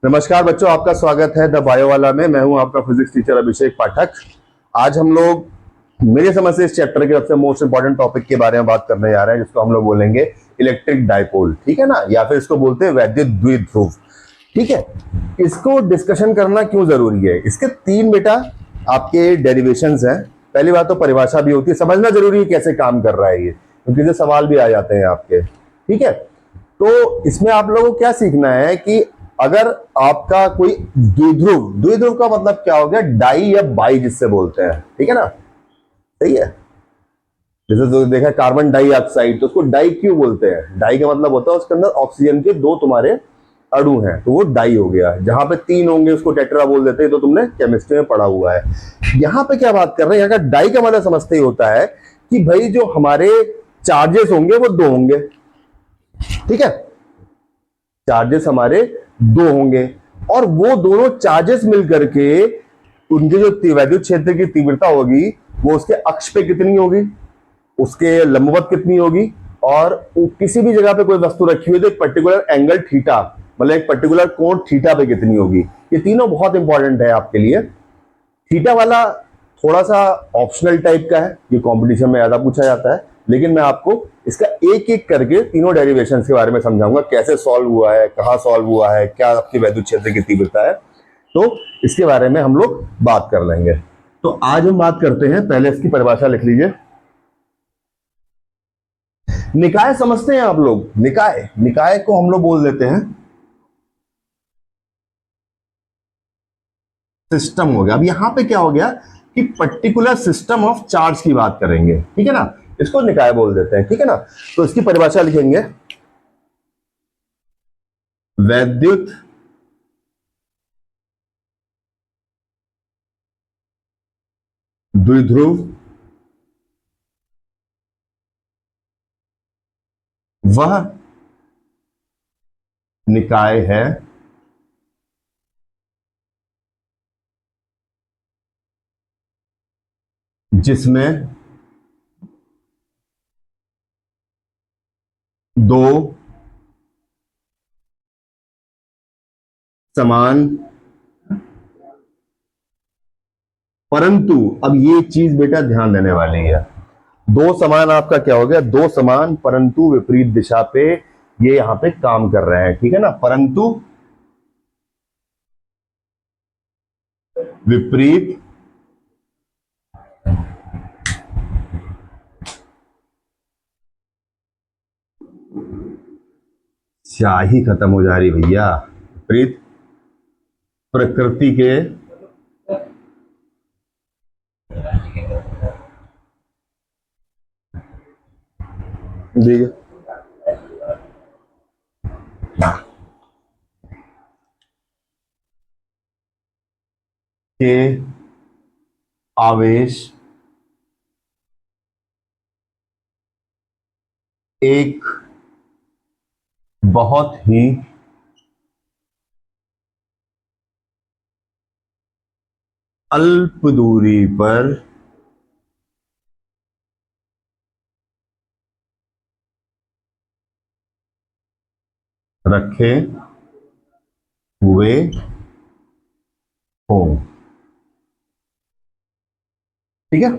नमस्कार बच्चों, आपका स्वागत है द बायो वाला में। मैं हूं आपका फिजिक्स टीचर अभिषेक पाठक। आज हम लोग मेरी समझ से इस चैप्टर के सबसे मोस्ट इंपॉर्टेंट टॉपिक के बारे में बात करने जा रहे हैं, जिसको हम लोग बोलेंगे इलेक्ट्रिक डाइपोल। ठीक है ना, या फिर इसको बोलते हैं वैद्युत द्विध्रुव। ठीक है, इसको डिस्कशन करना क्यों जरूरी है? इसके तीन बेटा आपके डेरिवेशंस हैं। पहली बात तो परिभाषा भी होती है, समझना जरूरी है कैसे काम कर रहा है ये, क्योंकि इससे सवाल भी आ जाते हैं आपके। ठीक है, तो इसमें आप लोगों को क्या सीखना है कि अगर आपका कोई द्विध्रुव, द्विध्रुव का मतलब क्या हो गया? डाई या बाई जिससे बोलते हैं। ठीक है ना, सही है। जैसे तो देखा कार्बन डाइऑक्साइड, तो उसको डाई क्यों बोलते हैं? डाई का मतलब होता है उसके अंदर ऑक्सीजन के दो तुम्हारे अणु हैं, तो वो डाई हो गया। जहां पे तीन होंगे उसको टेट्रा बोल देते हैं, तो तुमने केमिस्ट्री में पढ़ा हुआ है। यहाँ पे क्या बात कर रहे हैं, यहाँ का डाई का मतलब समझते ही होता है कि भाई जो हमारे चार्जेस होंगे वो दो होंगे। ठीक है, चार्जेस हमारे दो होंगे और वो दोनों चार्जेस मिलकर के उनके जो वैद्युत क्षेत्र की तीव्रता होगी वो उसके अक्ष पे कितनी होगी, उसके लंबवत कितनी होगी, और किसी भी जगह पे कोई वस्तु रखी हुई तो एक पर्टिकुलर एंगल थीटा, मतलब एक पर्टिकुलर कोण थीटा पे कितनी होगी। ये तीनों बहुत इंपॉर्टेंट है आपके लिए। थीटा वाला थोड़ा सा ऑप्शनल टाइप का है, ये कंपटीशन में ज्यादा पूछा जाता है, लेकिन मैं आपको इसका एक एक करके तीनों डेरिवेशंस के बारे में समझाऊंगा, कैसे सॉल्व हुआ है, कहाँ सॉल्व हुआ है, क्या आपकी वैद्युत क्षेत्र की तीव्रता है। तो इसके बारे में हम लोग बात कर लेंगे। तो आज हम बात करते हैं, पहले इसकी परिभाषा लिख लीजिए। निकाय समझते हैं आप लोग? निकाय, निकाय को हम लोग बोल देते हैं सिस्टम हो गया। अब यहां पे क्या हो गया कि पर्टिकुलर सिस्टम ऑफ चार्ज की बात करेंगे। ठीक है ना, इसको निकाय बोल देते हैं। ठीक है ना, तो इसकी परिभाषा लिखेंगे, वैद्युत द्विध्रुव वह निकाय है जिसमें दो समान, परंतु अब ये चीज बेटा ध्यान देने वाली है, दो समान आपका क्या हो गया? दो समान परंतु विपरीत दिशा पे ये यहां पे काम कर रहे हैं। ठीक है ना, परंतु विपरीत स्याही खत्म हो जा रही भैया, विपरीत प्रकृति के के आवेश एक बहुत ही अल्प दूरी पर रखे हुए हों। ठीक है,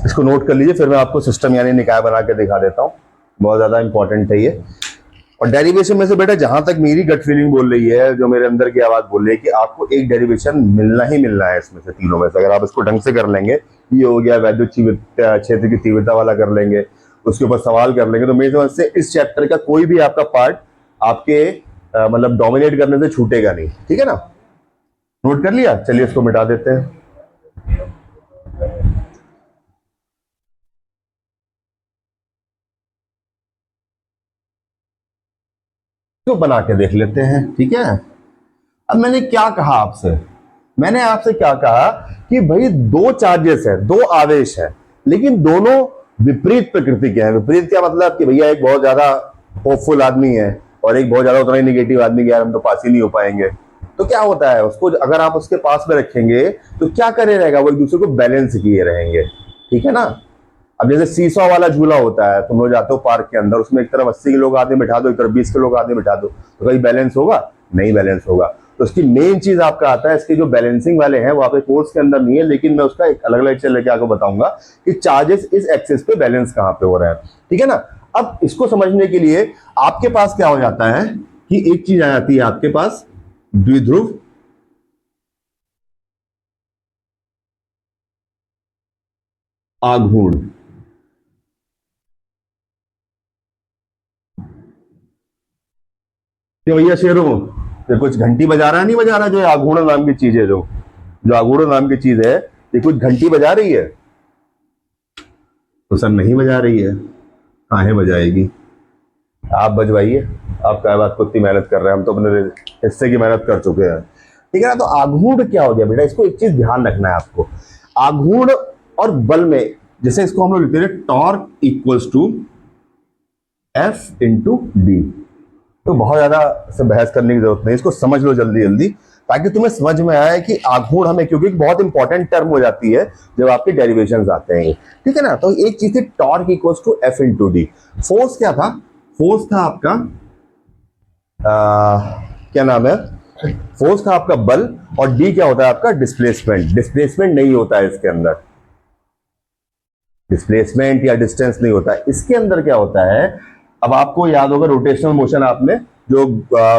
इसको नोट कर लीजिए, फिर मैं आपको सिस्टम यानी निकाय बना के दिखा देता हूं। बहुत ज्यादा इंपॉर्टेंट है ये। और डेरिवेशन में से बेटा जहां तक मेरी गट फीलिंग बोल रही है, जो मेरे अंदर की आवाज बोल रही है कि आपको एक डेरिवेशन मिलना ही मिलना है इसमें से, तीनों में से। अगर आप इसको ढंग से कर लेंगे, ये हो गया वैद्युत क्षेत्र की तीव्रता वाला कर लेंगे, उसके ऊपर सवाल कर लेंगे, तो मेरी समझ से इस चैप्टर का कोई भी आपका पार्ट आपके मतलब डोमिनेट करने से छूटेगा नहीं। ठीक है ना, नोट कर लिया? चलिए इसको मिटा देते हैं। तो बना के देख लेते हैं। ठीक है, अब मैंने क्या कहा आपसे? मैंने आपसे क्या कहा कि भाई दो चार्जेस है, दो आवेश है, लेकिन दोनों विपरीत प्रकृति के हैं। विपरीत क्या मतलब कि भैया एक बहुत ज्यादा होपफुल आदमी है और एक बहुत ज्यादा उतना ही निगेटिव आदमी के यार हम तो पास ही नहीं हो पाएंगे। तो क्या होता है, उसको अगर आप उसके पास में रखेंगे तो क्या करे रहेगा, वो एक दूसरे को बैलेंस किए रहेंगे। ठीक है ना, अब जैसे सीसॉ वाला झूला होता है, तुम लोग जाते हो पार्क के अंदर, उसमें एक तरफ 80 किलो का आदमी बिठा दो, एक तरफ 20 किलो का आदमी बिठा दो, तो कहीं बैलेंस होगा? नहीं बैलेंस होगा। तो उसकी मेन चीज आपका आता है, इसके जो बैलेंसिंग वाले हैं वो आपके कोर्स के अंदर नहीं है, लेकिन मैं उसका एक अलग लेक्चर लेके आपको बताऊंगा कि चार्जेस इस एक्सिस पे बैलेंस कहां पे हो रहा है, ठीक है ना। अब इसको समझने के लिए आपके पास क्या हो जाता है कि एक चीज आ जाती है आपके पास, द्विध्रुव आघूर्ण। तो भैया शेरों, ये कुछ घंटी बजा रहा है, नहीं बजा रहा, जो आघूर्ण नाम की चीज है, जो जो आघूर्ण नाम की चीज है, ये कुछ घंटी बजा रही है? तो सर नहीं बजा रही है, काहे बजाएगी? आप बजवाइए, आप क्या बात को इतनी मेहनत कर रहे हैं, हम तो अपने हिस्से की मेहनत कर चुके हैं, ठीक है ना। तो आघूर्ण क्या हो गया बेटा, इसको एक चीज ध्यान रखना है आपको। आघूर्ण और बल में, जैसे इसको हम लोग लिखते हैं torque equals to F into D. तो बहुत ज्यादा से बहस करने की जरूरत नहीं, इसको समझ लो जल्दी जल्दी, ताकि तुम्हें समझ में आए कि आघूर्ण हमें, क्योंकि बहुत इंपॉर्टेंट टर्म हो जाती है जब आपके डेरिवेशंस आते हैं, ठीक है ना। तो एक चीज थी torque equals to F into D. Force क्या था? फोर्स था आपका क्या नाम है, फोर्स था आपका बल, और डी क्या होता है आपका? डिस्प्लेसमेंट। डिस्प्लेसमेंट नहीं होता है इसके अंदर, डिस्प्लेसमेंट या डिस्टेंस नहीं होता है इसके अंदर। क्या होता है, अब आपको याद होगा रोटेशनल मोशन, आपने जो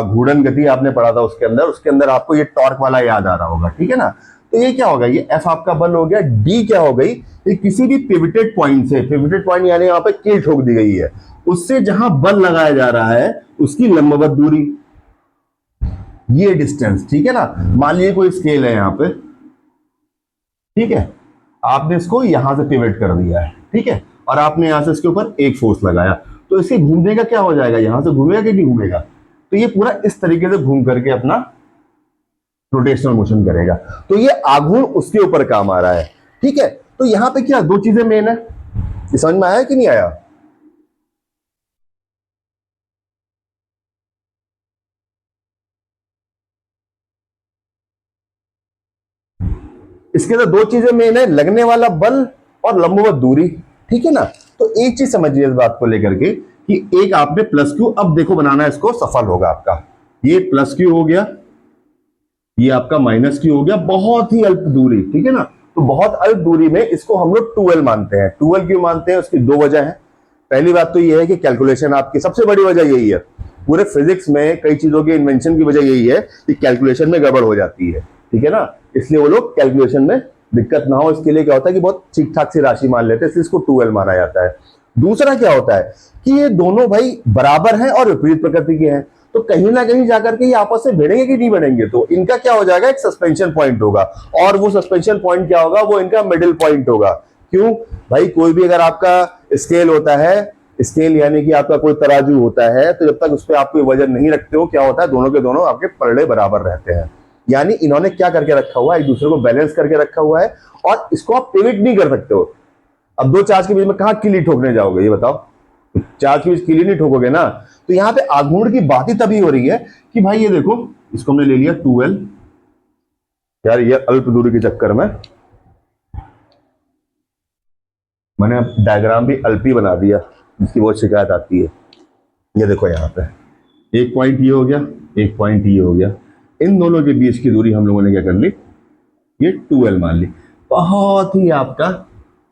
घूर्णन गति आपने पढ़ा था उसके अंदर आपको ये टॉर्क वाला याद आ रहा होगा, ठीक है ना। तो ये क्या होगा, ये एफ आपका बल हो गया, डी क्या हो गई, ये किसी भी पिवटेड पॉइंट से, पिवटेड पॉइंट यानी यहाँ पे कील ठोक दी गई है, उससे जहां बल लगाया जा रहा है उसकी लंबवत दूरी, ये डिस्टेंस, ठीक है ना। मान लीजिए कोई स्केल है यहाँ पे, ठीक है, आपने इसको यहां से पिवट कर दिया है, ठीक है, और आपने यहां से इसके ऊपर एक फोर्स लगाया, तो इसे घूमने का क्या हो जाएगा, यहां से घूमेगा कि नहीं घूमेगा? तो ये पूरा इस तरीके से घूम करके अपना रोटेशनल मोशन करेगा। तो ये आघूर्ण उसके ऊपर काम आ रहा है, ठीक है। तो यहां पे क्या दो चीजें मेन है, ये समझ में आया कि नहीं आया? इसके अंदर दो चीजें मेन है, लगने वाला बल और लंबवत दूरी, ठीक है ना। तो एक चीज समझिए इस बात को लेकर के कि एक आपने प्लस क्यू, अब देखो बनाना इसको सफल होगा आपका, ये प्लस क्यू हो गया, ये आपका माइनस क्यू हो गया, बहुत ही अल्प दूरी, ठीक है ना। तो बहुत अल्प दूरी में इसको हम लोग 2L मानते हैं। 2L क्यों मानते हैं, उसकी दो वजह है। पहली बात तो ये है कि कैलकुलेशन आपकी, सबसे बड़ी वजह यही है, पूरे फिजिक्स में कई चीजों के इन्वेंशन की वजह यही है कि कैलकुलेशन में गड़बड़ हो जाती है, ठीक है ना। इसलिए वो लोग कैलकुलेशन में दिक्कत ना हो इसके लिए क्या होता है कि बहुत ठीक ठाक सी राशि मान लेते हैं, इसलिए इसको 2L माना जाता है। दूसरा क्या होता है कि ये दोनों भाई बराबर हैं और विपरीत प्रकृति के हैं, तो कहीं ना कहीं जाकर के ये आपस में भिड़ेंगे कि नहीं भिड़ेंगे, तो इनका क्या हो जाएगा, एक सस्पेंशन पॉइंट होगा, और वो सस्पेंशन पॉइंट क्या होगा, वो इनका मिडिल पॉइंट होगा। क्यों भाई, कोई भी अगर आपका स्केल होता है, स्केल यानी कि आपका कोई तराजू होता है, तो जब तक उस पर आप कोई वजन नहीं रखते हो, क्या होता है, दोनों के दोनों आपके पलड़े बराबर रहते हैं। यानी इन्होंने क्या करके रखा हुआ है, एक दूसरे को बैलेंस करके रखा हुआ है, और इसको आप पिवट नहीं कर सकते हो। अब दो चार्ज के बीच में कहां किली ठोकने जाओगे, ये बताओ, चार्ज के बीच किली नहीं ठोकोगे ना। तो यहां पे आघूर्ण की बात ही तभी हो रही है कि भाई ये देखो, इसको हमने ले लिया 2L, यार ये अल्प दूरी के चक्कर में मैंने डायग्राम भी अल्प ही बना दिया, जिसकी बहुत शिकायत आती है। ये देखो यहाँ पे एक पॉइंट ये हो गया, एक पॉइंट ये हो गया, इन दोनों के बीच की दूरी हम लोगों ने क्या कर ली, ये 2L मान ली। बहुत ही आपका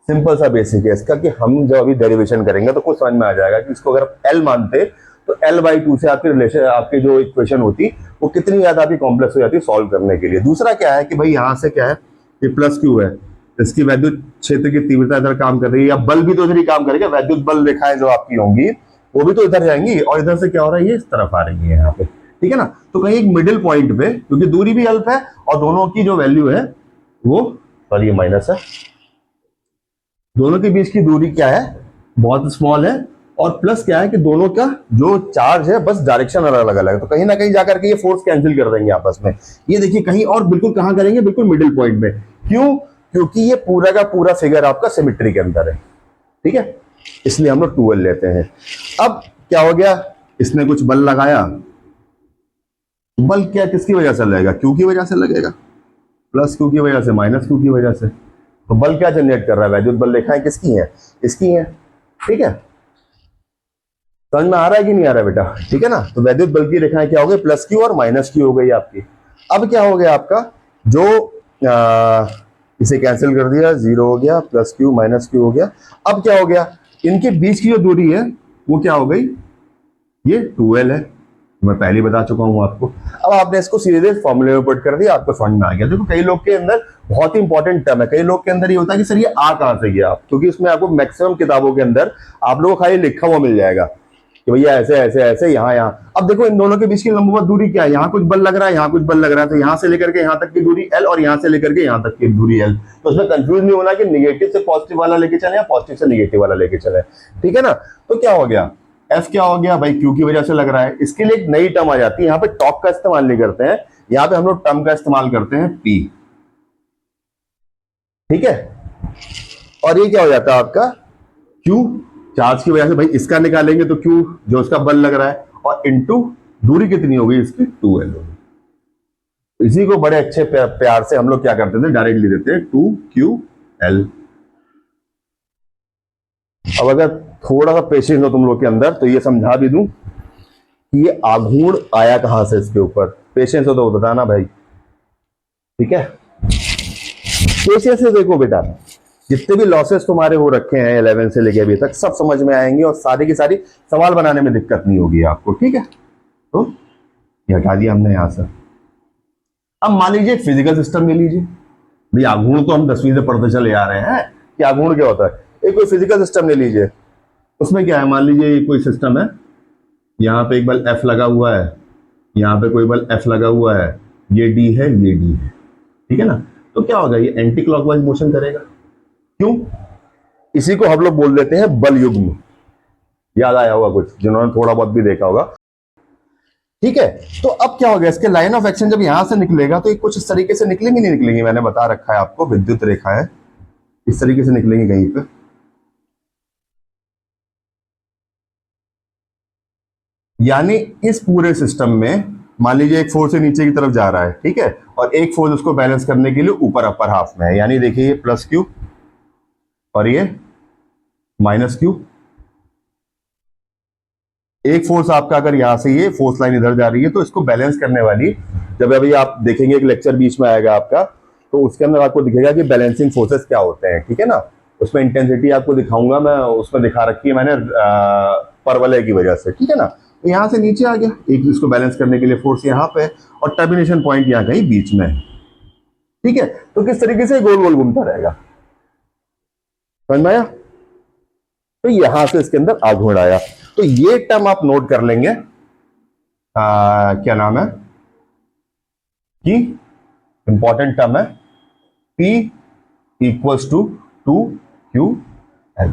सिंपल सा बेसिक है इसका, कि हम जब अभी डेरिवेशन करेंगे तो कुछ समझ में आ जाएगा कि इसको अगर L मानते तो L/2 से आपकी रिलेशन, आपकी जो इक्वेशन होती वो कितनी ज्यादा आपकी कॉम्प्लेक्स हो जाती है सॉल्व करने के लिए। दूसरा क्या है कि भाई यहाँ से क्या है, ये प्लस क्यू है, इसकी वैद्युत क्षेत्र की तीव्रता इधर काम कर रही है, या बल भी तो इधर ही काम करेगा, वैद्युत बल रेखाएं जो आपकी होंगी वो भी तो इधर जाएंगी, और इधर से क्या हो रहा है, ये इस तरफ आ रही है यहाँ पे, ठीक है ना। तो कहीं एक मिडिल पॉइंट पे, क्योंकि दूरी भी अल्प है और दोनों की जो वैल्यू है वो, सॉरी ये माइनस है, दोनों के बीच की दूरी क्या है, बहुत स्मॉल है, और प्लस क्या है कि दोनों का जो चार्ज है बस डायरेक्शन अलग अलग है, तो कहीं ना कहीं जाकर के ये फोर्स कैंसिल कर देंगे आपस में। ये देखिए कहीं और बिल्कुल कहां करेंगे, बिल्कुल मिडिल पॉइंट में। क्यों? क्योंकि ये पूरा का पूरा फिगर आपका सिमेट्री के अंदर है, ठीक है, इसलिए हम लोग 2L लेते हैं। अब क्या हो गया, इसने कुछ बल लगाया, बल क्या किसकी वजह से लगेगा, क्यू की वजह से लगेगा, प्लस क्यू की वजह से, माइनस क्यू की वजह से। तो बल क्या जनरेट कर रहा है, वैद्युत बल रेखाएं किसकी हैं, इसकी हैं, ठीक है। समझ में आ रहा है कि नहीं आ रहा है बेटा, ठीक है ना। तो वैद्युत बल की रेखाएं क्या हो गई, प्लस क्यू और माइनस क्यू हो गई आपकी। अब क्या हो गया आपका, जो इसे कैंसिल कर दिया, 0 हो गया, प्लस क्यू माइनस क्यू हो गया। अब क्या हो गया, इनके बीच की जो दूरी है वो क्या हो गई, ये 2l है, मैं पहले बता चुका हूं आपको। अब आपने इसको सीधे फॉर्मूले में पुट कर दिया, आपको समझ में आ गया। देखो कई लोग के अंदर बहुत ही इंपॉर्टेंट टर्म है, कई लोग के अंदर ये होता है कि सर ये आ कहां से गया, क्योंकि इसमें आपको मैक्सिमम किताबों के अंदर आप लोगों को खाली लिखा हुआ मिल जाएगा कि भैया ऐसे ऐसे ऐसे, यहाँ यहाँ। अब देखो इन दोनों के बीच की लंबवत दूरी क्या है, यहाँ कुछ बल लग रहा है, यहाँ कुछ बल लग रहा है, तो यहाँ से लेकर के यहाँ तक की दूरी l और यहाँ से लेकर के यहाँ तक की दूरी l। तो उसमें कंफ्यूज नहीं होना कि निगेटिव से पॉजिटिव वाला लेके चले या पॉजिटिव से निगेटिव वाला लेके चले, ठीक है ना। तो क्या हो गया, एफ क्या हो गया भाई, क्यू की वजह से लग रहा है। इसके लिए एक नई टर्म आ जाती है, यहाँ पे टॉप का इस्तेमाल नहीं करते हैं, यहाँ पे हम लोग टर्म का इस्तेमाल करते हैं पी, ठीक है। और ये क्या हो जाता है आपका, क्यू चार्ज की वजह से, भाई इसका निकालेंगे तो क्यू जो उसका बल लग रहा है, और इनटू दूरी कितनी हो गई इसकी, 2l होगी। इसी को बड़े अच्छे प्यार से हम लोग क्या करते थे, डायरेक्ट लिख देते हैं 2ql। अब अगर थोड़ा सा पेशेंस हो तुम लोग के अंदर तो ये समझा भी दूं कि ये आघूर्ण आया कहां से इसके ऊपर, पेशेंस हो तो बताना भाई, ठीक है। पेशेंस से देखो बेटा, जितने भी लॉसेस तुम्हारे हो रखे हैं 11 से लेके अभी तक सब समझ में आएंगे, और सारी की सारी सवाल बनाने में दिक्कत नहीं होगी आपको, ठीक है। तो ये हटा दिया हमने यहां से। अब मान लीजिए फिजिकल सिस्टम ले लीजिए, भाई आघूर्ण तो हम 10वीं से पढ़ते चले आ रहे हैं कि आघूर्ण क्या होता है। एक कोई फिजिकल सिस्टम ले लीजिए, उसमें क्या है, मान लीजिए ये कोई सिस्टम है, यहाँ पे एक बल F लगा हुआ है, यहाँ पे कोई बल F लगा हुआ है, ये D है, ये D है, ठीक है ना। तो क्या होगा, ये एंटी क्लॉकवाइज मोशन करेगा, क्यों, इसी को हम लोग बोल देते हैं बल युग्म। याद आया होगा कुछ जिन्होंने थोड़ा बहुत भी देखा होगा, ठीक है। तो अब क्या हो गया, इसके लाइन ऑफ एक्शन जब यहां से निकलेगा तो ये कुछ इस तरीके से निकलेंगे, नहीं निकलेंगे, मैंने बता रखा है आपको, विद्युत रेखा है, इस तरीके से निकलेंगे कहीं पे। यानी इस पूरे सिस्टम में मान लीजिए एक फोर्स से नीचे की तरफ जा रहा है, ठीक है, और एक फोर्स उसको बैलेंस करने के लिए ऊपर अपर हाफ में है, यानी देखिए ये प्लस क्यू और ये माइनस क्यू। एक फोर्स आपका अगर यहां से ये फोर्स लाइन इधर जा रही है तो इसको बैलेंस करने वाली, जब अभी आप देखेंगे एक लेक्चर बीच में आएगा आपका, तो उसके अंदर आपको दिखेगा कि बैलेंसिंग फोर्सेस क्या होते हैं, ठीक है ना। उसमें इंटेंसिटी आपको दिखाऊंगा मैं, उसमें दिखा रखी है मैंने परवलय की वजह से, ठीक है ना। तो यहां से नीचे आ गया, एक इसको बैलेंस करने के लिए फोर्स यहाँ पे, और टर्मिनेशन पॉइंट यहाँ कहीं बीच में है, ठीक है। तो किस तरीके से गोल गोल घूमता रहेगा, समझ में आया। तो यहां से इसके अंदर आघूर्ण आया, तो ये टर्म आप नोट कर लेंगे, क्या नाम है कि इंपॉर्टेंट टर्म है P इक्वल्स टू 2ql।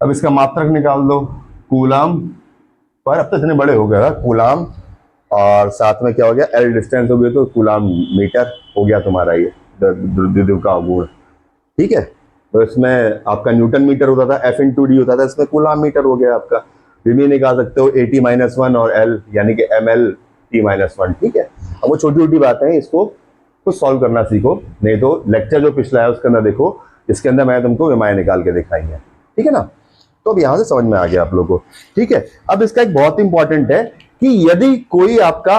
अब इसका मात्रक निकाल दो, कूलाम पर, अब तो इतने बड़े हो गए कूलाम, और साथ में क्या हो गया, L डिस्टेंस हो गया तो कूलाम मीटर हो गया तुम्हारा ये द्विध्रुव का आघूर्ण, ठीक है। तो इसमें आपका न्यूटन मीटर होता था, F इंटू डी होता था, इसमें कूलाम मीटर हो गया आपका। भी निकाल सकते हो AT-1 और L यानी कि ML-T-1, ठीक है। अब वो छोटी छोटी बातें हैं, इसको कुछ सॉल्व करना सीखो, नहीं तो लेक्चर जो पिछला है उसके अंदर देखो, इसके अंदर मैं तुमको विमाएं निकाल के दिखाई है, ठीक है ना। तो अब यहां से समझ में आ गया आप लोगों को, ठीक है। अब इसका एक बहुत इंपॉर्टेंट है कि यदि कोई आपका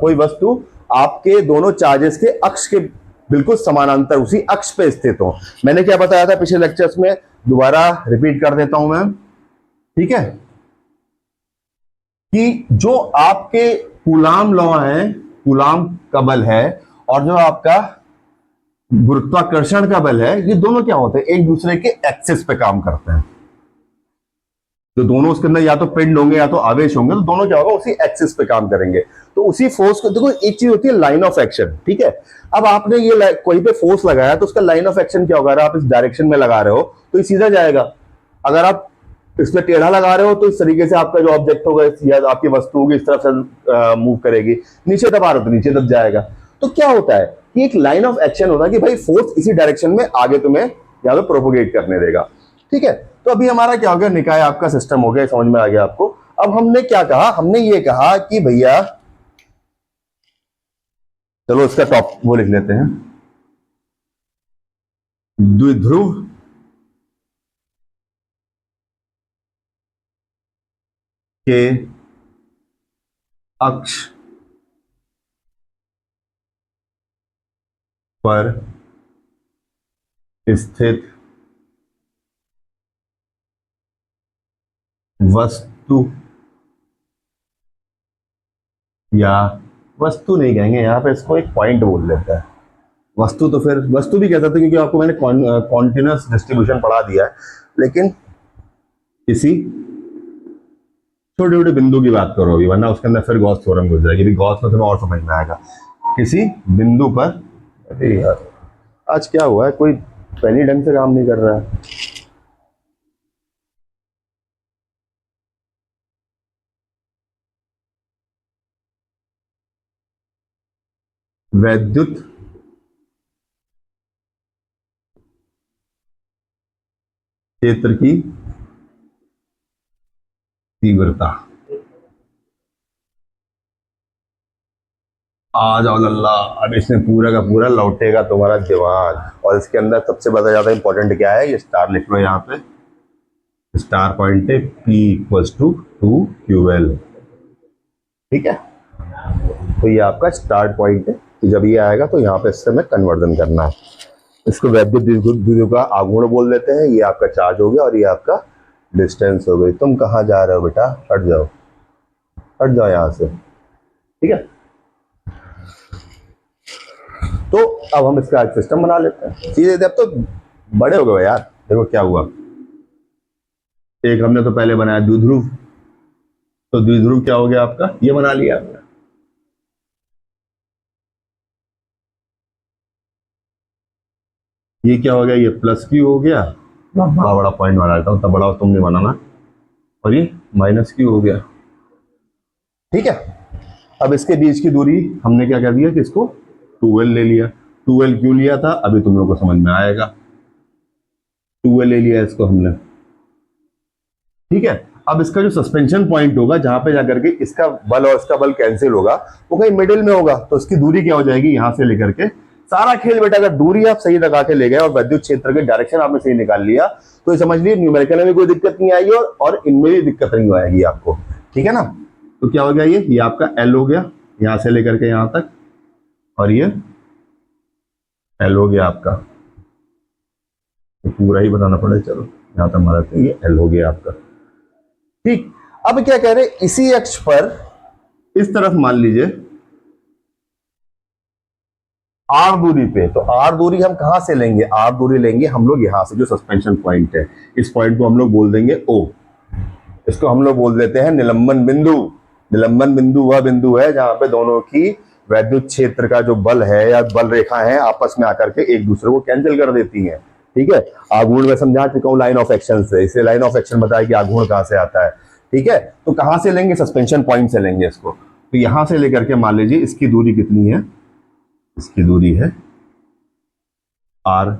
कोई वस्तु आपके दोनों चार्जेस के अक्ष के बिल्कुल समानांतर उसी अक्ष पे स्थित हो, मैंने क्या बताया था पिछले लेक्चर्स में, दोबारा रिपीट कर देता हूं मैं, ठीक है, कि जो आपके कूलाम लॉ है, कूलाम का बल है, और जो आपका गुरुत्वाकर्षण का बल है, ये दोनों क्या होते हैं, एक दूसरे के एक्सिस पे काम करते हैं। जो दोनों उसके अंदर या तो पिंड होंगे या तो आवेश होंगे, तो दोनों क्या होगा, उसी एक्सिस पे काम करेंगे। तो उसी फोर्स को देखो, एक चीज होती है लाइन ऑफ एक्शन, ठीक है। अब आपने ये कोई पे फोर्स लगाया तो उसका लाइन ऑफ एक्शन क्या होगा, अगर आप इस डायरेक्शन में लगा रहे हो तो ये सीधा जाएगा, अगर आप इसमें टेढ़ा लगा रहे हो तो इस तरीके से आपका जो ऑब्जेक्ट होगा या आपकी वस्तु होगी इस तरफ से मूव करेगी, नीचे दबा रहे हो तो नीचे दब जाएगा। तो क्या होता है कि एक लाइन ऑफ एक्शन होता है कि भाई फोर्स इसी डायरेक्शन में आगे तुम्हें या तो प्रोपोगेट करने देगा, ठीक है। तो अभी हमारा क्या हो गया, निकाय आपका सिस्टम हो गया, समझ में आ गया आपको। अब हमने क्या कहा, हमने ये कहा कि भैया चलो इसका टॉप वो लिख लेते हैं, द्विध्रुव के अक्ष पर स्थित वस्तु, या वस्तु नहीं कहेंगे यहां पे, इसको एक पॉइंट बोल लेते हैं। वस्तु तो फिर वस्तु भी कह सकते हैं क्योंकि आपको मैंने कॉन्टिन्यूस डिस्ट्रीब्यूशन पढ़ा दिया है, लेकिन किसी छोटे छोटे बिंदु की बात करो अभी, वरना उसके अंदर फिर गॉस थ्योरम घुस जाएगी। गॉस में तुम्हें और समझ में आएगा। किसी बिंदु पर, अरे यार आज क्या हुआ है, कोई पेन ढंग से काम नहीं कर रहा है। वैद्युत क्षेत्र की तीव्रता, आ जाओ लल्ला, अब इसमें पूरा का पूरा लौटेगा तुम्हारा दिमाग। और इसके अंदर सबसे ज्यादा इंपॉर्टेंट क्या है, ये स्टार लिख लो यहाँ पे, स्टार पॉइंट है P इक्वल्स टू 2QL, ठीक है। तो ये आपका स्टार्ट पॉइंट है। तो जब ये आएगा तो यहाँ पे इससे हमें कन्वर्जन करना है। इसको वैद्युत द्विध्रुव का आघूर्ण बोल देते हैं। ये आपका चार्ज हो गया और ये आपका डिस्टेंस हो गई। तुम कहाँ जा रहे हो बेटा, हट जाओ, हट जाओ यहाँ से, ठीक है। तो अब हम इसका एक सिस्टम बना लेते हैं सीधे। अब तो बड़े हो गए यार। देखो क्या हुआ, एक हमने तो पहले बनाया द्विध्रुव, तो द्विध्रुव क्या हो गया आपका, ये बना लिया आपने। ये क्या हो गया, ये प्लस क्यू हो गया, बड़ा बड़ा पॉइंट बना लेता हूँ, तब बड़ा तुम नहीं बनाना। और ये माइनस क्यू हो गया, ठीक है। अब इसके बीच की दूरी हमने क्या कर दिया कि इसको 2L ले लिया। 2L क्यों लिया था अभी तुम लोग को समझ में आएगा। 2L ले लिया इसको हमने, ठीक है। अब इसका जो सस्पेंशन पॉइंट होगा, जहां पे जाकर के इसका बल और इसका बल कैंसिल होगा, वो कहीं मिडिल में होगा। तो इसकी दूरी क्या हो जाएगी, यहां से लेकर के सारा खेल बेटा, अगर दूरी आप सही लगा के ले गए और विद्युत क्षेत्र के डायरेक्शन आपने सही निकाल लिया, तो ये समझ लीजिए न्यूमेरिकल में भी कोई दिक्कत नहीं आएगी और इनमें भी दिक्कत नहीं आएगी आपको, ठीक है ना। तो क्या हो गया, ये आपका L हो गया यहां से लेकर के यहां तक, और ये L हो गया आपका, तो पूरा ही बताना पड़ेगा। चलो यहां तक हमारा, ये L हो गया आपका, ठीक। अब क्या कह रहे, इसी अक्ष पर इस तरफ मान लीजिए R दूरी पे, तो R दूरी हम कहां से लेंगे, R दूरी लेंगे हम लोग यहां से, जो सस्पेंशन पॉइंट है, इस पॉइंट को हम लोग बोल देंगे O। इसको हम लोग बोल देते हैं निलंबन बिंदु। निलंबन बिंदु वह बिंदु है जहां पे दोनों की वैद्युत क्षेत्र का जो बल है या बल रेखा है आपस में आकर के एक दूसरे को कैंसिल कर देती हैं, ठीक है। आघूर्ण में समझा चुका हूं लाइन ऑफ एक्शन से, इसे लाइन ऑफ एक्शन बताया कि आघूर्ण कहां से आता है, ठीक है। तो कहां से लेंगे, सस्पेंशन पॉइंट से लेंगे इसको। तो यहां से लेकर के मान लीजिए इसकी दूरी कितनी है, इसकी दूरी है R,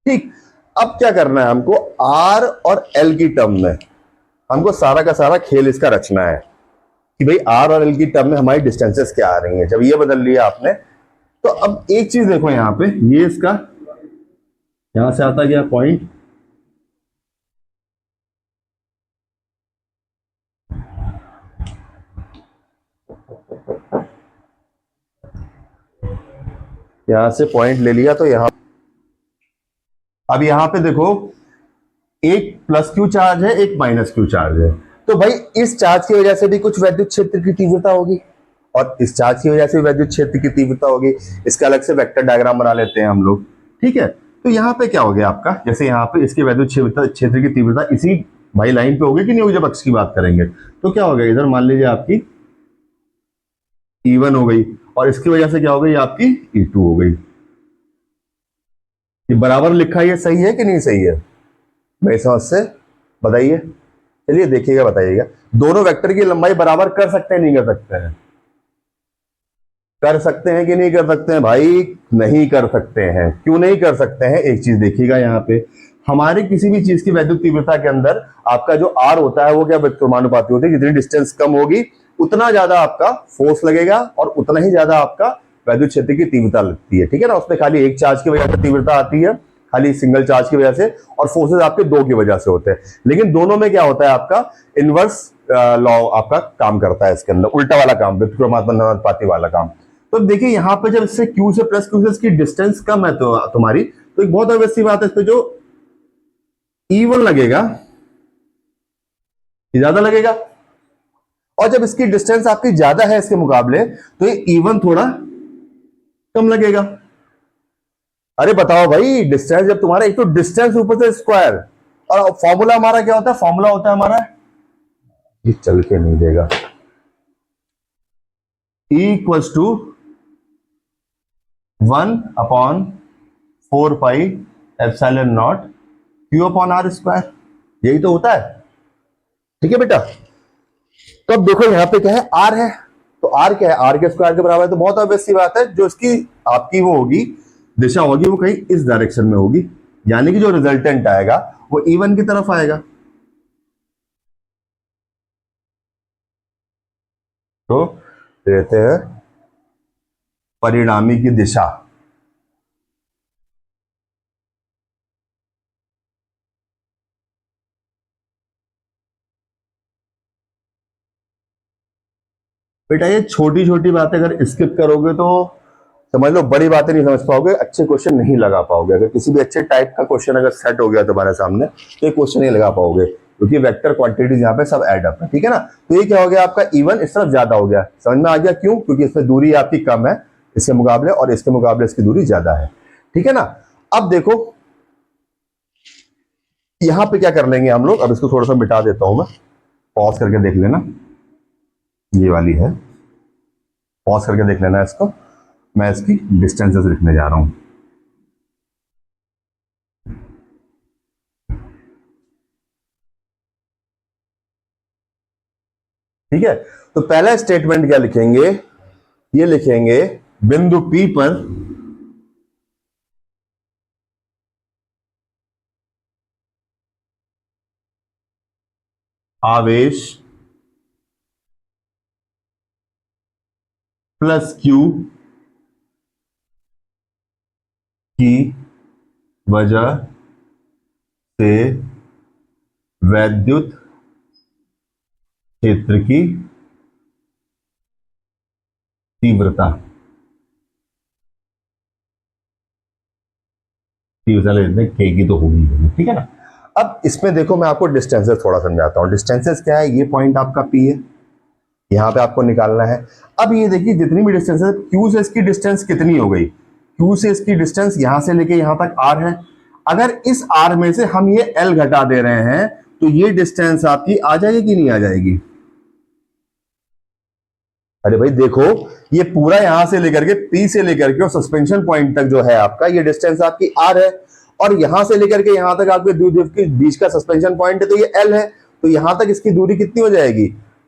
ठीक। अब क्या करना है हमको, R और L की टर्म में हमको सारा का सारा खेल इसका रचना है कि भाई R और L की टर्म में हमारी डिस्टेंसेस क्या आ रही हैं। जब ये बदल लिया आपने, तो अब एक चीज देखो यहां पे, ये इसका यहां से आता गया पॉइंट, यहां से पॉइंट ले लिया, तो यहां अब यहां पे देखो एक प्लस क्यू चार्ज है, एक माइनस क्यू चार्ज है। तो भाई इस चार्ज की वजह से भी कुछ वैद्युत क्षेत्र की तीव्रता होगी और इस चार्ज की वजह से वैद्युत क्षेत्र की तीव्रता होगी। इसका अलग से वेक्टर डायग्राम बना लेते हैं हम लोग, ठीक है। तो यहाँ पे क्या हो गया आपका, जैसे यहाँ पे इसकी वैद्युत क्षेत्र की तीव्रता इसी भाई लाइन पे होगी कि नहीं होगी, जब अक्ष की बात करेंगे तो क्या होगा, इधर मान लीजिए आपकी E1 हो गई और इसकी वजह से क्या हो गई आपकी E2 हो गई। ये बराबर लिखा है, ये सही है कि नहीं सही है, मेरी समझ से बताइए। चलिए देखिएगा, बताइएगा। दोनों वेक्टर की लंबाई बराबर कर सकते हैं नहीं कर सकते हैं, कर सकते हैं कि नहीं कर सकते हैं भाई, नहीं कर सकते हैं। क्यों नहीं कर सकते हैं, एक चीज देखिएगा यहाँ पे, हमारे किसी भी चीज की वैद्युत तीव्रता के अंदर आपका जो R होता है वो क्या व्युत्क्रमानुपाती होती है, जितनी डिस्टेंस कम होगी उतना ज्यादा आपका फोर्स लगेगा और उतना ही ज्यादा आपका वैद्युत क्षेत्र की तीव्रता लगती है, ठीक है ना। उसमें खाली एक चार्ज की वजह से तीव्रता आती है, खाली सिंगल चार्ज की वजह से, और फोर्सेस आपके दो की वजह से होते हैं। लेकिन दोनों में क्या होता है, आपका इनवर्स लॉ आपका काम करता है इसके अंदर, उल्टा वाला काम, व्युत्क्रमानुपाती वाला काम। तो देखिए यहाँ पे जब इससे Q से प्लस Q से इसकी डिस्टेंस कम है तो तुम्हारी, तो एक बहुत ऑब्वियस सी बात है, इस पे जो E1 लगेगा ये ज्यादा लगेगा, और जब इसकी डिस्टेंस आपकी ज्यादा है इसके मुकाबले, तो ये E1 थोड़ा कम लगेगा। अरे बताओ भाई, डिस्टेंस जब तुम्हारा, एक तो डिस्टेंस ऊपर से स्क्वायर, और फॉर्मूला हमारा क्या होता है, फॉर्मूला होता है हमारा, ये चल के नहीं देगा, E equals to 1/4 pi epsilon naught Q upon R square, यही तो होता है। ठीक है बेटा, तो अब देखो यहां पे क्या है, R है, तो R क्या है, R के स्क्वायर के बराबर है, तो बहुत ऑब्वियस सी बात है, जो इसकी आपकी वो होगी दिशा होगी वो कहीं इस डायरेक्शन में होगी, यानी कि जो रिजल्टेंट आएगा वो E1 की तरफ आएगा। तो कहते हैं परिणामी की दिशा, बेटा ये छोटी छोटी बातें अगर स्किप करोगे तो समझ लो बड़ी बातें नहीं समझ पाओगे, अच्छे क्वेश्चन नहीं लगा पाओगे। अगर किसी भी अच्छे टाइप का क्वेश्चन अगर सेट हो गया तुम्हारे सामने तो ये क्वेश्चन नहीं लगा पाओगे, क्योंकि वेक्टर क्वांटिटीज यहाँ पे सब ऐड अप है। ठीक है ना, तो ये क्या हो गया आपका, E1 इस तरफ ज्यादा हो गया, समझ में आ गया क्यों, क्योंकि इसमें दूरी आपकी कम है इसके मुकाबले, और इसके मुकाबले इसकी दूरी ज्यादा है। ठीक है ना, अब देखो यहां पे क्या कर लेंगे हम लोग, अब इसको थोड़ा सा मिटा देता हूं मैं, पॉज करके देख लेना, ये वाली है, पॉज करके देख लेना इसको, मैं इसकी डिस्टेंसेस लिखने जा रहा हूं। ठीक है, तो पहला स्टेटमेंट क्या लिखेंगे, ये लिखेंगे बिंदु P पर आवेश प्लस Q की वजह से वैद्युत क्षेत्र की तीव्रता, K की तो होगी। ठीक है ना, अब इसमें देखो मैं आपको डिस्टेंसेस थोड़ा समझाता हूं। डिस्टेंसेस क्या है, ये पॉइंट आपका P है, यहां पे आपको निकालना है। अब ये देखिए जितनी भी डिस्टेंस है, Q से इसकी डिस्टेंस कितनी हो गई, Q से इसकी डिस्टेंस यहां से लेके यहां तक R है। अगर इस R में से हम ये L घटा दे रहे हैं तो ये डिस्टेंस आपकी आ जाएगी कि नहीं आ जाएगी। अरे भाई देखो, ये पूरा यहां से लेकर के P से लेकर के और सस्पेंशन पॉइंट तक जो है आपका, ये डिस्टेंस आपकी R है, और यहां से लेकर के यहां तक आपके द्विध्रुव के बीच का सस्पेंशन पॉइंट है, तो ये L है। तो यहां तक इसकी दूरी कितनी हो जाएगी,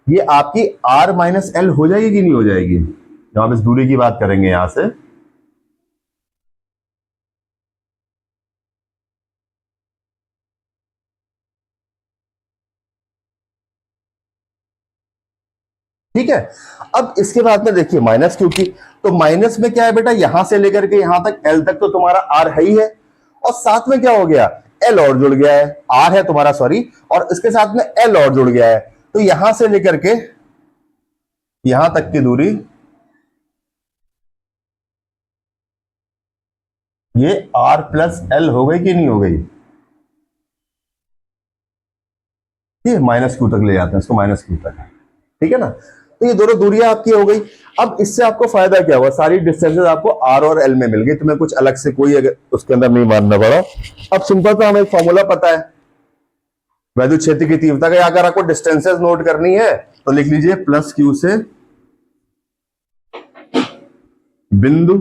ये आपकी R माइनस L हो जाएगी कि नहीं हो जाएगी। जब आप इस दूरी की बात करेंगे यहां से, ठीक है। अब इसके बाद में देखिए माइनस Q की, तो माइनस में क्या है बेटा, यहां से लेकर के यहां तक L तक तो तुम्हारा R है ही है, और साथ में क्या हो गया, L और जुड़ गया है, R है तुम्हारा सॉरी, और इसके साथ में L और जुड़ गया है, तो यहां से लेकर के यहां तक की दूरी ये R प्लस L हो गई कि नहीं हो गई, ये माइनस Q तक ले जाते हैं इसको, माइनस Q तक। ठीक है ना, तो ये दोनों दूरियां आपकी हो गई। अब इससे आपको फायदा क्या हुआ, सारी डिस्टेंसेस आपको R और L में मिल गई, तुम्हें कुछ अलग से कोई अगर उसके अंदर नहीं मानना पड़ा। अब सिंपल सा हमें एक फॉर्मूला पता है वैद्युत क्षेत्र की तीव्रता का, अगर आपको डिस्टेंसेस नोट करनी है तो लिख लीजिए प्लस Q से बिंदु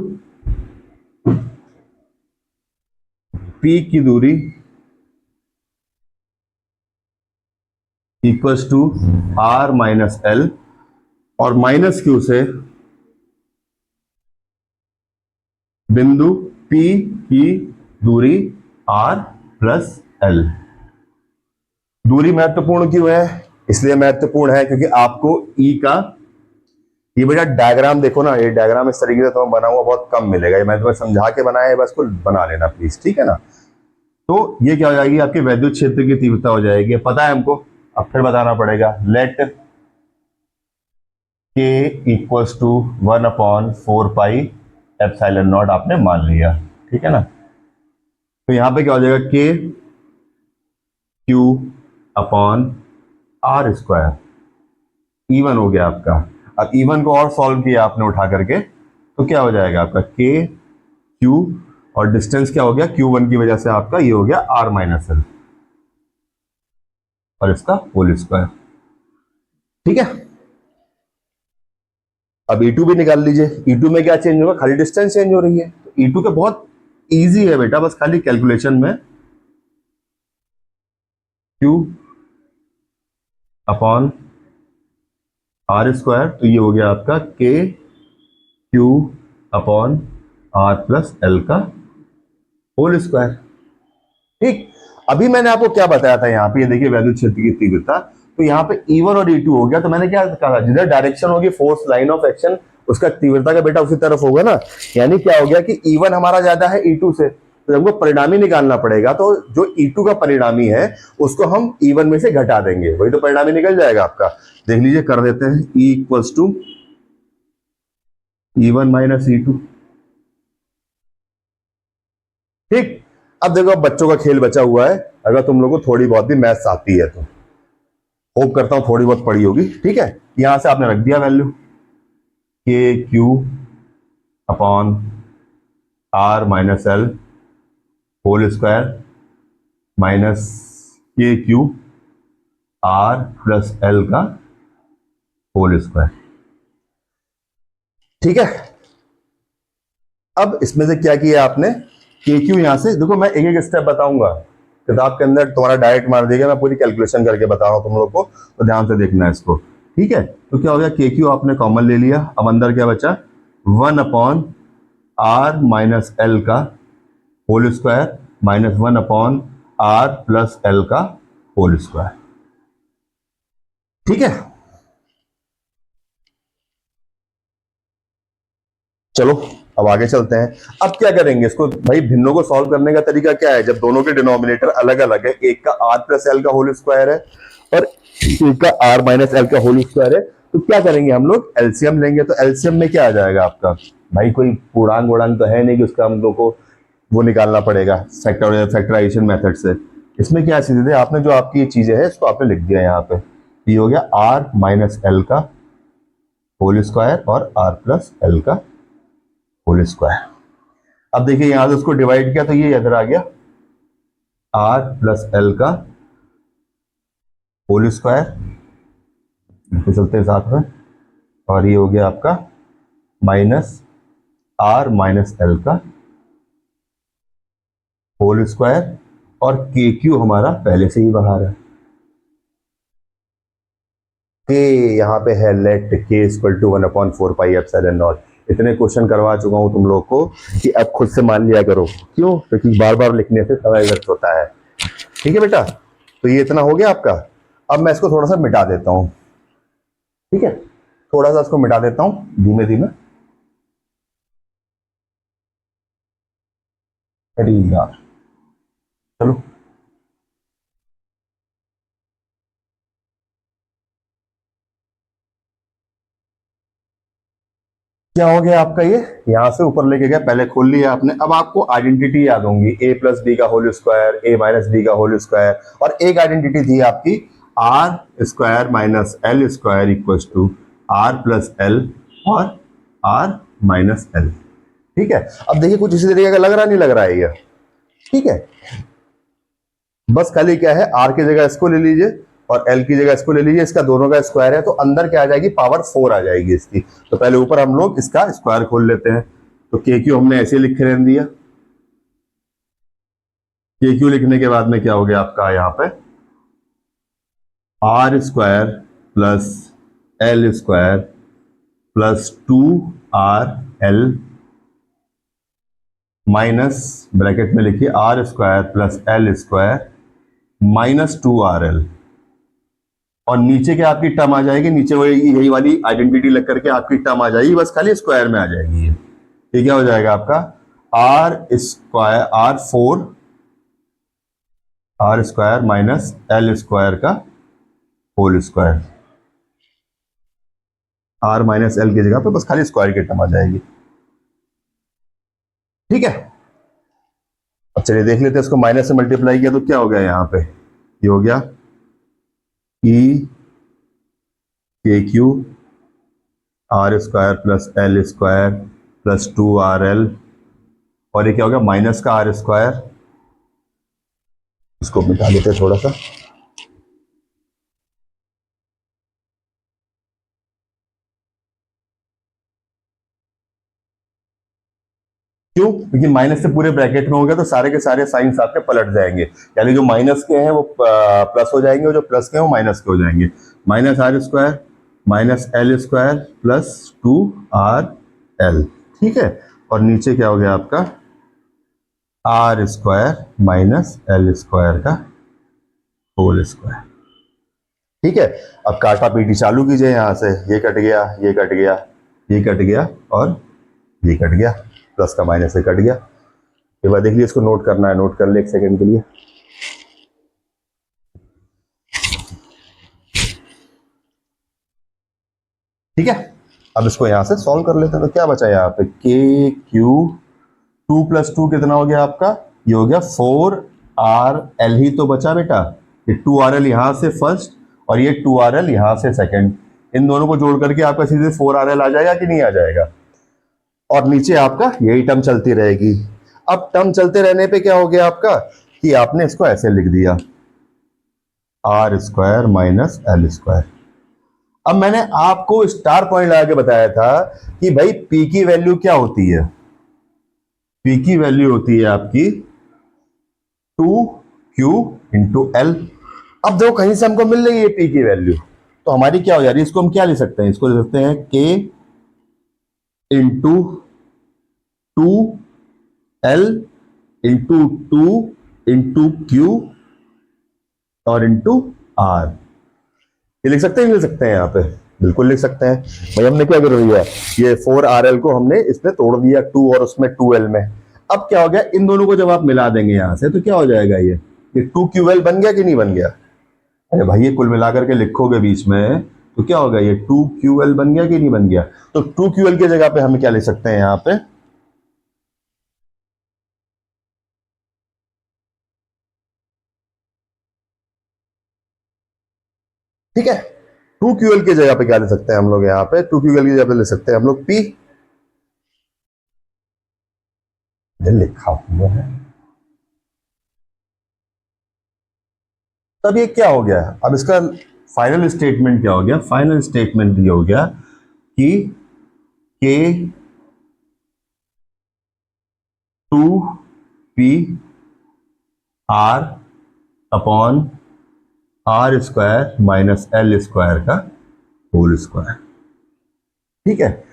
P की दूरी equals to R minus L, और माइनस Q से बिंदु P की दूरी R प्लस L। दूरी महत्वपूर्ण क्यों है, इसलिए महत्वपूर्ण है क्योंकि आपको E का, ये बेटा डायग्राम देखो ना, ये डायग्राम इस तरीके से तुम्हें बना हुआ बहुत कम मिलेगा, ये मैं तुम्हें समझा के बनाया है, बस को बना लेना प्लीज। ठीक है ना, तो ये क्या हो जाएगी, आपके वैद्युत क्षेत्र की तीव्रता हो जाएगी। पता है हमको, अब फिर बताना पड़ेगा। Let K equals to 1/4 pi epsilon naught आपने मान लिया, ठीक है ना। तो यहां पे क्या हो जाएगा, K Q upon R square. Even हो गया आपका। अब इवन को और सॉल्व किया आपने उठा करके, तो क्या हो जाएगा आपका के क्यू, और डिस्टेंस क्या हो गया, Q1 की वजह से आपका ये हो गया R-L, और इसका होल स्क्वायर। ठीक है, अब E2 भी निकाल लीजिए। E2 में क्या चेंज होगा, खाली डिस्टेंस चेंज हो रही है। तो E2 का बहुत इजी है बेटा, बस खाली कैलकुलेशन में Q अपॉन R², तो ये हो गया आपका K Q अपॉन R+L का होल स्क्वायर। ठीक, अभी मैंने आपको क्या बताया था यहाँ पे, ये देखिए वैद्युत क्षेत्र की तीव्रता। तो यहाँ पे E1 और E2 हो गया, तो मैंने क्या कहा, जिधर डायरेक्शन होगी फोर्स लाइन ऑफ एक्शन, उसका तीव्रता का बेटा उसी तरफ होगा ना। यानी क्या हो गया कि E1 हमारा ज्यादा है E2 से, तो हमको परिणामी निकालना पड़ेगा। तो जो E2 का परिणामी है उसको हम E1 में से घटा देंगे, वही तो परिणामी निकल जाएगा आपका। देख लीजिए, कर देते हैं। E equals to E1 minus E2। ठीक, अब देखो, अब बच्चों का खेल बचा हुआ है। अगर तुम लोगों को थोड़ी बहुत भी मैथ्स आती है तो होप करता हूं थोड़ी बहुत पढ़ी होगी। ठीक है, यहां से आपने रख दिया value K Q upon R-L whole square minus K Q R+L का होल स्क्वायर। ठीक है, अब इसमें से क्या किया आपने, के क्यू यहां से देखो, मैं एक एक स्टेप बताऊंगा, किताब के अंदर तुम्हारा डायरेक्ट मार देगा, मैं पूरी कैलकुलेशन करके बता रहा हूं तुम लोग को, तो ध्यान से देखना है इसको। ठीक है, तो क्या हो गया, के क्यू आपने कॉमन ले लिया। अब अंदर क्या बचा, 1/R-L का होल स्क्वायर माइनस 1/R+L का होल स्क्वायर। ठीक है, चलो अब आगे चलते हैं। अब क्या करेंगे इसको, भाई भिन्नों को सॉल्व करने का तरीका क्या है, जब दोनों के डिनोमिनेटर अलग अलग है, एक का R+L का होल स्क्वायर है और एक का R-L का होल स्क्वायर है, तो क्या करेंगे हम लोग, एलसीएम लेंगे। तो एलसीएम में क्या आ जाएगा आपका, भाई कोई पूर्णांक वोड़ांक तो है नहीं कि उसका हम लोग को वो निकालना पड़ेगा फैक्टराइजेशन मेथड से। इसमें क्या सीधे आपने जो आपकी ये चीजें है इसको आपने लिख दिया यहाँ पे, ये हो गया R-L का होल स्क्वायर और R+L का होल स्क्वायर। अब देखिए यहां से उसको डिवाइड किया तो ये इधर आ गया R+L का होल स्क्वायर, चलते हैं साथ में, और ये हो गया आपका माइनस R-L का होल स्क्वायर, और के क्यू हमारा पहले से ही बाहर है। के यहां पे है, let K equal to 1/4 pi epsilon naught. इतने क्वेश्चन करवा चुका हूं तुम लोग को कि अब खुद से मान लिया करो। क्यों, क्योंकि बार बार लिखने से समय व्यर्थ होता है। ठीक है बेटा, तो ये इतना हो गया आपका। अब मैं इसको थोड़ा सा मिटा देता हूं। ठीक है, थोड़ा सा इसको मिटा देता हूं धीमे धीमे। अरे यार, चलो क्या हो गया आपका, ये यहां से ऊपर लेके गया, पहले खोल लिया आपने। अब आपको आइडेंटिटी याद होंगी, a+b का होल स्क्वायर, a-b का होल स्क्वायर, और एक आइडेंटिटी थी आपकी R² minus L square equals to R+L और R-L। ठीक है, अब देखिए कुछ इसी तरीके का लग रहा नहीं लग रहा है ये। ठीक है, बस खाली क्या है, R की जगह इसको ले लीजिए और L की जगह इसको ले लीजिए, इसका दोनों का स्क्वायर है, तो अंदर क्या आ जाएगी, पावर 4 आ जाएगी इसकी। तो पहले ऊपर हम लोग इसका स्क्वायर खोल लेते हैं। तो के क्यू हमने ऐसे लिख के रहने दिया। के क्यू लिखने के बाद में क्या हो गया आपका, यहाँ पे R² plus L square plus 2RL minus bracket में लिखिए R² plus L square minus 2RL, और नीचे क्या आपकी टर्म आ जाएगी, नीचे वही यही वाली आइडेंटिटी लग करके आपकी टर्म आ जाएगी, बस खाली स्क्वायर में आ जाएगी। ये क्या हो जाएगा आपका R² R4 R square minus L square का whole square. R minus L की जगह पे बस खाली स्क्वायर की टर्म आ जाएगी। ठीक है, अब चलिए देख लेते हैं, इसको माइनस से मल्टीप्लाई किया तो क्या हो गया यहाँ पे, ये हो गया ई के Q R square plus L square plus 2RL, और ये क्या हो गया माइनस का आर स्क्वायर। इसको मिटा देते हैं थोड़ा सा, क्यों, क्योंकि माइनस से पूरे ब्रैकेट में हो गया तो सारे के सारे साइंस आपके पलट जाएंगे, यानी जो माइनस के हैं वो प्लस हो जाएंगे और जो प्लस के हैं वो माइनस के हो जाएंगे। Minus R square minus L square plus 2RL। ठीक है, और नीचे क्या हो गया आपका R square minus L square का होल स्क्वायर। ठीक है, अब काटा पीटी चालू कीजिए, यहां से ये कट गया, ये कट गया, ये कट गया और ये कट गया, प्लस का माइनस से कट गया। एक बार देख लीजिए, इसको नोट करना है, नोट कर ले एक सेकंड के लिए। ठीक है, अब इसको यहां से सॉल्व कर लेते हैं, तो क्या बचा यहाँ पे के क्यू 2 प्लस 2 कितना हो गया आपका, ये हो गया 4RL ही तो बचा बेटा, ये 2RL यहां से फर्स्ट और ये 2RL यहां से सेकंड, इन दोनों को जोड़ करके आपका सीधे 4RL आ जाएगा कि नहीं आ जाएगा, और नीचे आपका यही टर्म चलती रहेगी। अब टर्म चलते रहने पे क्या हो गया आपका कि आपने इसको ऐसे लिख दिया R square minus L square. अब मैंने आपको स्टार पॉइंट लगा के बताया था कि भाई पी की वैल्यू क्या होती है, पी की वैल्यू होती है आपकी 2Q इंटू एल। अब देखो कहीं से हमको मिल रही है पी की वैल्यू, तो हमारी क्या हो जा रही है, इसको हम क्या लिख सकते हैं, इसको लिख सकते हैं के into 2L into 2 into Q और इंटू R। ये लिख सकते हैं, लिख सकते हैं यहाँ पे, बिल्कुल लिख सकते हैं। भाई हमने क्या कर दिया, ये 4RL को हमने इसमें तोड़ दिया 2 और उसमें 2L में। अब क्या हो गया, इन दोनों को जब आप मिला देंगे यहां से तो क्या हो जाएगा, ये 2QL बन गया कि नहीं बन गया। अरे भाई ये कुल मिलाकर के लिखोगे बीच में तो क्या होगा, ये 2QL बन गया कि नहीं बन गया। तो 2QL की जगह पे हम क्या लिख सकते हैं यहाँ पे, ठीक है, 2QL की जगह पे क्या लिख सकते हैं हम लोग, यहाँ पे 2QL की जगह पे लिख सकते हैं हम लोग P, लिखा हुआ है। तब ये क्या हो गया, अब इसका फाइनल स्टेटमेंट क्या हो गया, फाइनल स्टेटमेंट ये हो गया कि K 2PR upon R square minus L square का होल स्क्वायर। ठीक है,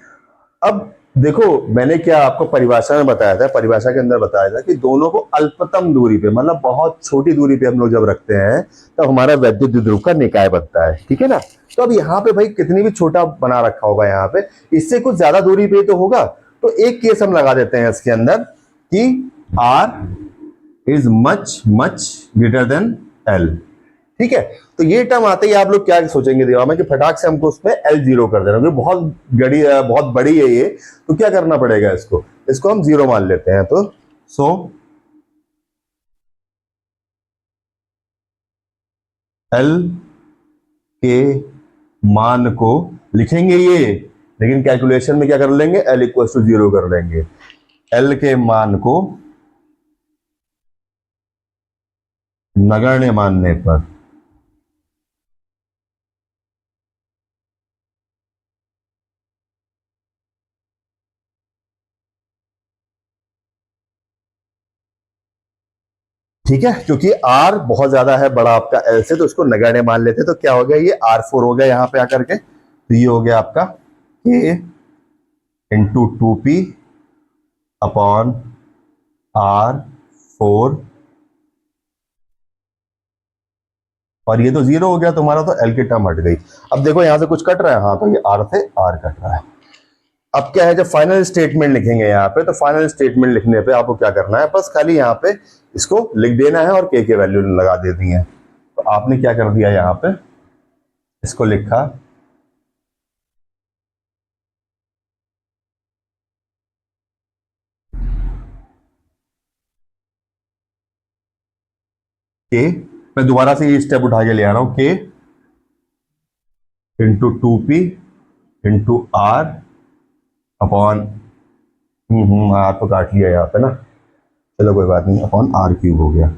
अब देखो मैंने क्या आपको परिभाषा में बताया था, परिभाषा के अंदर बताया था कि दोनों को अल्पतम दूरी पे, मतलब बहुत छोटी दूरी पे हम लोग जब रखते हैं तब हमारा वैद्युत द्विध्रुव का निकाय बनता है। ठीक है ना, तो अब यहाँ पे भाई कितनी भी छोटा बना रखा होगा यहाँ पे, इससे कुछ ज्यादा दूरी पे तो होगा, तो एक केस हम लगा देते हैं इसके अंदर कि R is much much greater than L। ठीक है, तो ये टर्म आते ही आप लोग क्या सोचेंगे दिमाग में कि फटाक से हमको उसमें L जीरो कर देना, क्योंकि बहुत बड़ी है ये, तो क्या करना पड़ेगा, इसको हम जीरो मान लेते हैं। तो L के मान को लिखेंगे ये, लेकिन कैलकुलेशन में क्या कर लेंगे, L इक्वल टू जीरो कर लेंगे। L के मान को नगण्य मानने पर ठीक है, क्योंकि R बहुत ज्यादा है बड़ा आपका L से, तो इसको नगण्य मान लेते, तो क्या हो गया, ये R4 हो गया यहां पे आकर के, तो ये हो गया आपका K into 2P upon R4, और ये तो जीरो हो गया तुम्हारा, तो L की टर्म हट गई। अब देखो यहां से कुछ कट रहा है, हाँ तो ये R से R कट रहा है। अब क्या है, जब फाइनल स्टेटमेंट लिखेंगे यहाँ पे, तो फाइनल स्टेटमेंट लिखने पे आपको क्या करना है, बस खाली यहाँ पे इसको लिख देना है और के वैल्यू लगा देनी है। तो आपने क्या कर दिया, यहाँ पे इसको लिखा के, मैं दोबारा से ये स्टेप उठा के ले आ रहा हूं, K into 2p into R upon, R तो काट लिया यहाँ पे ना, चलो कोई बात नहीं, अपॉन आर क्यूब हो गया।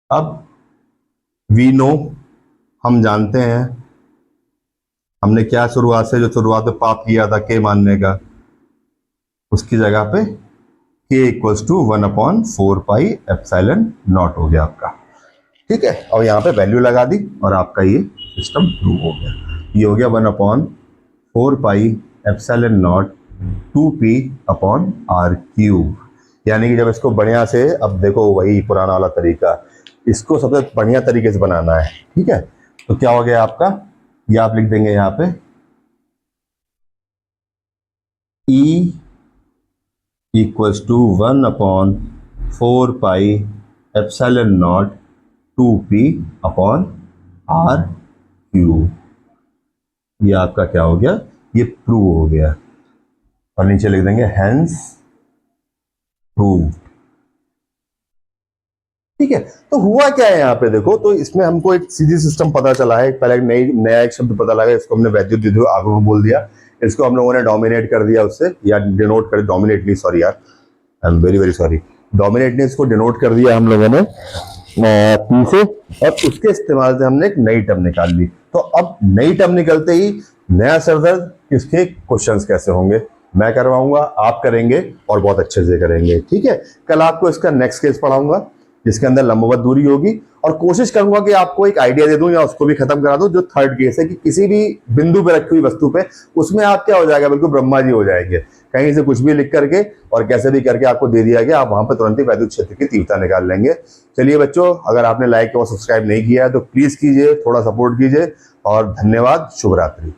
अब वी नो, हम जानते हैं, हमने क्या शुरुआत से, जो शुरुआत में पाप किया था के मानने का, उसकी जगह पे K equals to 1/4 pi epsilon naught हो गया आपका। ठीक है, और यहाँ पे वैल्यू लगा दी और आपका ये सिस्टम प्रूव हो गया। ये हो गया 1/4 पाई एप्सिलॉन नॉट 2p/r³। यानी कि जब इसको बढ़िया से, अब देखो वही पुराना वाला तरीका, इसको सबसे बढ़िया तरीके से बनाना है। ठीक है, तो क्या हो गया आपका, ये आप लिख देंगे यहाँ पे E equals to 1/4 pi epsilon naught 2p/r³। ये आपका क्या हो गया, ये प्रूव हो गया। और नीचे लिख देंगे हेंस प्रूव। ठीक है, तो हुआ क्या है यहाँ पे देखो, तो इसमें हमको एक सीधी सिस्टम पता चला है। पहले नया एक शब्द पता लगा, इसको हमने वैद्युत विद्युत आगमन बोल दिया, इसको हम लोगों ने डोमिनेट कर दिया उससे, या डिनोट कर, डोमिनेट नहीं, सॉरी यार, I am very very sorry, dominate ने इसको डिनोट कर दिया हम लोगों ने पी से, और उसके इस्तेमाल से हमने एक नई टर्म निकाल ली। तो अब नई टर्म निकलते ही नया सरदर्द, इसके क्वेश्चंस कैसे होंगे मैं करवाऊंगा, आप करेंगे और बहुत अच्छे से करेंगे। ठीक है, कल आपको इसका नेक्स्ट केस पढ़ाऊंगा जिसके अंदर लंबवत दूरी होगी, और कोशिश करूंगा कि आपको एक आइडिया दे दूं या उसको भी खत्म करा दूं। जो थर्ड केस है कि किसी भी बिंदु पे रखी हुई वस्तु पे, उसमें आप क्या हो जाएगा, बिल्कुल ब्रह्मा जी हो जाएंगे, कहीं से कुछ भी लिख करके और कैसे भी करके आपको दे दिया गया, आप वहां पर तुरंत ही वैद्युत क्षेत्र की तीव्रता निकाल लेंगे। चलिए बच्चों, अगर आपने लाइक और सब्सक्राइब नहीं किया है तो प्लीज कीजिए, थोड़ा सपोर्ट कीजिए, और धन्यवाद, शुभ रात्रि।